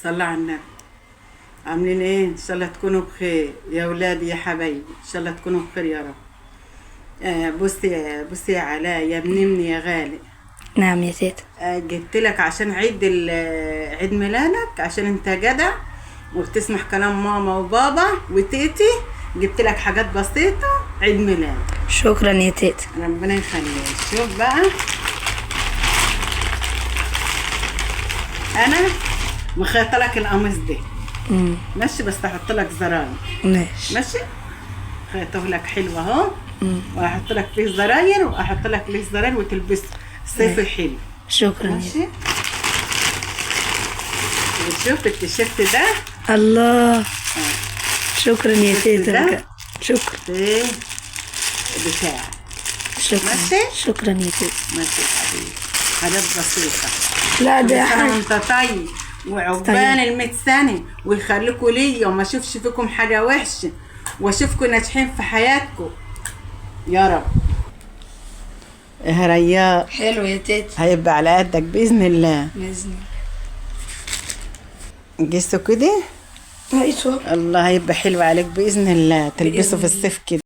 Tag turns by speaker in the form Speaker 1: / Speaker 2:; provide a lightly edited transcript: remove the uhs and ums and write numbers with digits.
Speaker 1: صلى على النبي. عاملين ايه؟ ان شاء الله تكونوا بخير يا ولادي يا حبايبي، ان شاء الله تكونوا بخير يا رب. بصي يا علاء يا ابن ابني يا غالي.
Speaker 2: نعم يا تيتا.
Speaker 1: جبت لك عشان عيد ميلادك، عشان انت جدع وبتسمع كلام ماما وبابا وتيتي. جبت لك حاجات بسيطة عيد ميلاد.
Speaker 2: شكرا يا تيتا.
Speaker 1: ربنا يخليك. شوف بقى، انا مخيطه لك القميص ده ماشي، بس هحط لك زراير. ماشي خيطه لك حلو اهو، وهحط لك فيه زراير واحط لك ليه زراير وتلبسه صيفي حلو.
Speaker 2: شكرا.
Speaker 1: ماشي. وشوف التيشيرت ده.
Speaker 2: الله. شكرا يا تيتا. شكرا.
Speaker 1: ايه بتاع.
Speaker 2: شكرا.
Speaker 1: ماشي.
Speaker 2: شكرا يا تيتا.
Speaker 1: ماشي يا حبيبي، حاجات بسيطه.
Speaker 2: لا ده
Speaker 1: حاجه وانت طيب وعقبال ال100 سنه ويخليكوا ليا وما اشوفش فيكم حاجه وحشه واشوفكم ناجحين في حياتكم يا رب. يا رياض
Speaker 2: حلو يا تيتا.
Speaker 1: هيبقى على قدك باذن الله.
Speaker 2: باذن
Speaker 1: الله. قيسوا كده.
Speaker 2: ايوه.
Speaker 1: الله هيبقى حلو عليك باذن الله، تلبسه في الصيف كده.